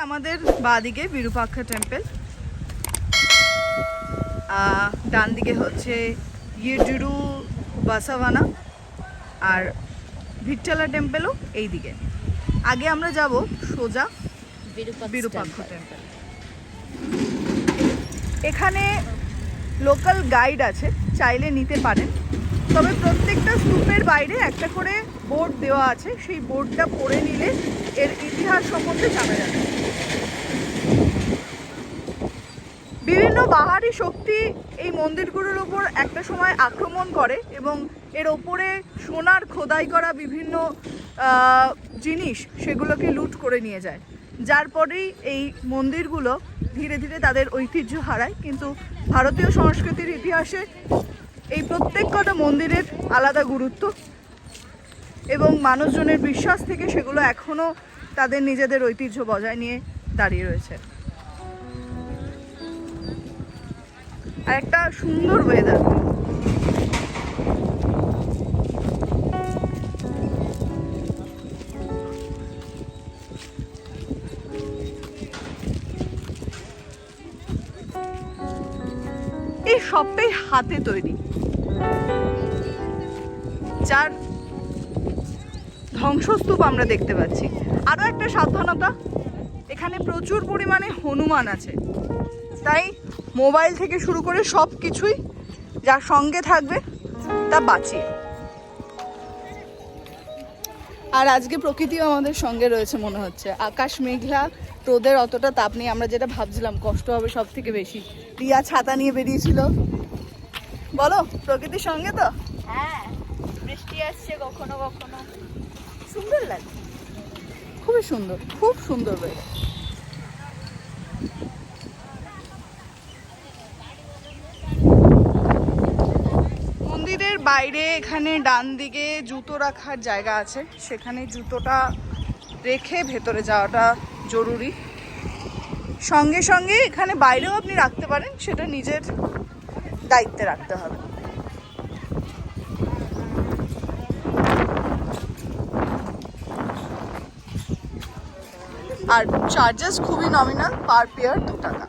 আমাদের বাঁদিকে বিরূপাক্ষ টেম্পল, ডান দিকে হচ্ছে ইয়েডুরু বাসাভানা, আর ভিট্টালা টেম্পলও এই দিকে। আগে আমরা যাব সোজা বিরূপাক্ষ টেম্পল। এখানে লোকাল গাইড আছে, চাইলে নিতে পারেন। তবে প্রত্যেকটা স্তূপের বাইরে একটা করে বোর্ড দেওয়া আছে, সেই বোর্ডটা পড়ে নিলে এর ইতিহাস সম্বন্ধে জানা যাবে। বিভিন্ন বাহারি শক্তি এই মন্দিরগুলোর উপর একটা সময় আক্রমণ করে এবং এর ওপরে সোনার খোদাই করা বিভিন্ন জিনিস সেগুলোকে লুট করে নিয়ে যায়, যার পরেই এই মন্দিরগুলো ধীরে ধীরে তাদের ঐতিহ্য হারায়। কিন্তু ভারতীয় সংস্কৃতির ইতিহাসে এই প্রত্যেক কটা মন্দিরের আলাদা গুরুত্ব এবং মানুষজনের বিশ্বাস থেকে সেগুলো এখনও তাদের নিজেদের ঐতিহ্য বজায় নিয়ে দাঁড়িয়ে রয়েছে। আর একটা সুন্দর ওয়েদার। এই সবটাই হাতে তৈরি, যার ধ্বংসস্তূপ আমরা দেখতে পাচ্ছি। আরও একটা সাবধানতা, এখানে প্রচুর পরিমাণে হনুমান আছে, তাই মোবাইল থেকে শুরু করে সব কিছুই যার সঙ্গে থাকবে তা বাঁচিয়ে। আর আজকে প্রকৃতিও আমাদের সঙ্গে রয়েছে মনে হচ্ছে। আকাশ মেঘলা, রোদের অতটা তাপ নেই। আমরা যেটা ভাবছিলাম কষ্ট হবে সব থেকে বেশি, রিয়া ছাতা নিয়ে বেরিয়েছিল। বলো, প্রকৃতির সঙ্গে তো? হ্যাঁ, বৃষ্টি আসছে কখনো কখনো, সুন্দর লাগে, খুবই সুন্দর, খুব সুন্দর লাগে। মন্দিরের বাইরে এখানে ডান দিকে জুতো রাখার জায়গা আছে, সেখানে জুতোটা রেখে ভেতরে যাওয়াটা জরুরি। সঙ্গে সঙ্গে এখানে বাইরেও আপনি রাখতে পারেন, সেটা নিজের দায়িত্বে রাখতে হবে। আর চার্জেস খুবই নমিনাল, পার পেয়ার 2 টাকা।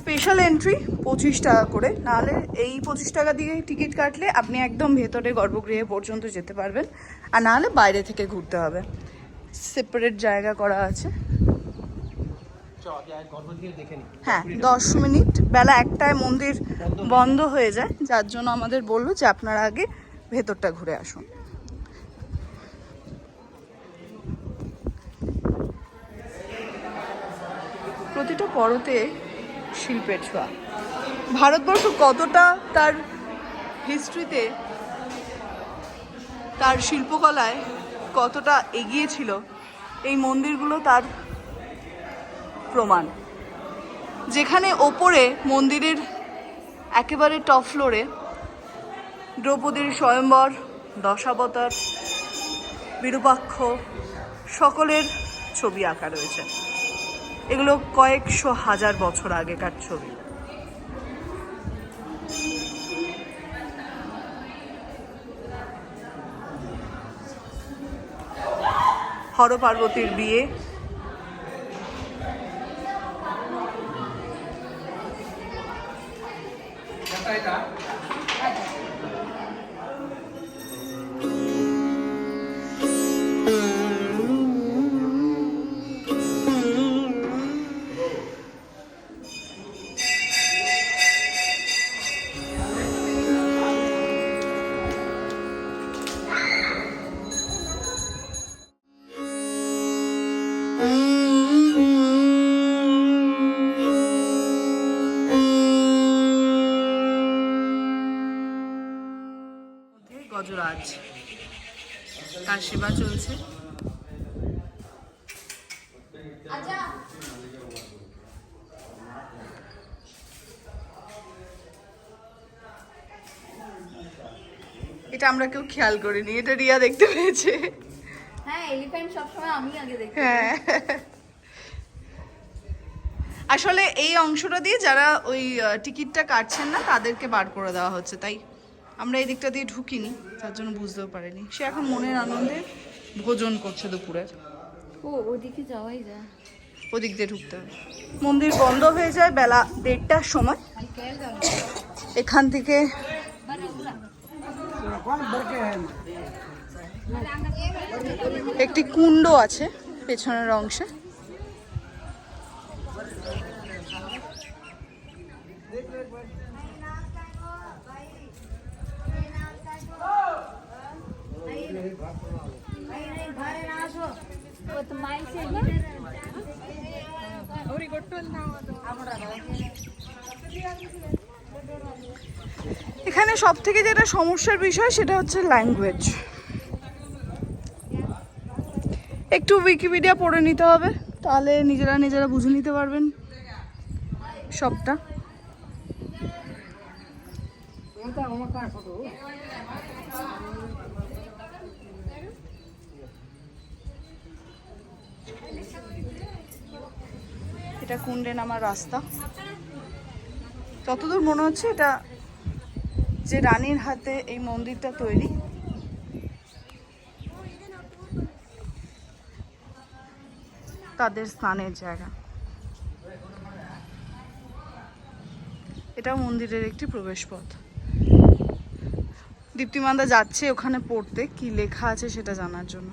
স্পেশাল এন্ট্রি 25 টাকা করে, নাহলে এই 25 টাকা দিয়ে টিকিট কাটলে আপনি একদম ভেতরে গর্ভগৃহে পর্যন্ত যেতে পারবেন, আর নাহলে বাইরে থেকে ঘুরতে হবে। সেপারেট জায়গা করা আছে। হ্যাঁ, 10 মিনিট, বেলা 1টায় মন্দির বন্ধ হয়ে যায়, যার জন্য আমাদের বললো যে আপনারা আগে ভেতরটা ঘুরে আসুন। প্রতিটা পরতে শিল্পের ছোঁয়া। ভারতবর্ষ কতটা তার হিস্ট্রিতে, তার শিল্পকলায় কতটা এগিয়ে ছিল, এই মন্দিরগুলো তার প্রমাণ। যেখানে ওপরে মন্দিরের একেবারে টপ ফ্লোরে দ্রৌপদীর স্বয়ম্বর, দশাবতার, বিরূপাক্ষ সকলের ছবি আঁকা রয়েছে। এগুলো কয়েকশো হাজার বছর আগেকার ছবি। হর পার্বতীর বিয়ে, গজরাজ তার সেবা চলছে। এটা আমরা কেউ খেয়াল করিনি, এটা রিয়া দেখতে পেয়েছে। হ্যাঁ, এলিফ্যান্ট সবসময় আমি আগে দেখি। হ্যাঁ, আসলে এই অংশটা দিয়ে যারা ওই টিকিটটা কাটছেন না তাদেরকে বার করে দেওয়া হচ্ছে, তাই আমরা এই দিকটা দিয়ে ঢুকিনি, তার জন্য বুঝতেও পারিনি। সে এখন মনের আনন্দে ভোজন করছে দুপুরের। ও ওদিকে যাওয়াই যায়, ওদিক দিয়ে ঢুকতে হবে। মন্দির বন্ধ হয়ে যায় বেলা 1:30টার সময়। এখান থেকে একটি কুণ্ড আছে পেছনের অংশে। এখানে সব থেকে যেটা সমস্যার বিষয় সেটা হচ্ছে ল্যাঙ্গুয়েজ। একটু উইকিপিডিয়া পড়ে নিতে হবে, তাহলে নিজেরা বুঝে নিতে পারবেন সবটা। এটা কুণ্ডে নামার রাস্তা। যতদূর মনে হচ্ছে এটা যে রানীর হাতে এই মন্দিরটা তৈরি, তাদের স্নানের জায়গা। এটা মন্দিরের একটি প্রবেশপথ। দীপ্তিমানদা যাচ্ছে ওখানে পড়তে, কি লেখা আছে সেটা জানার জন্য।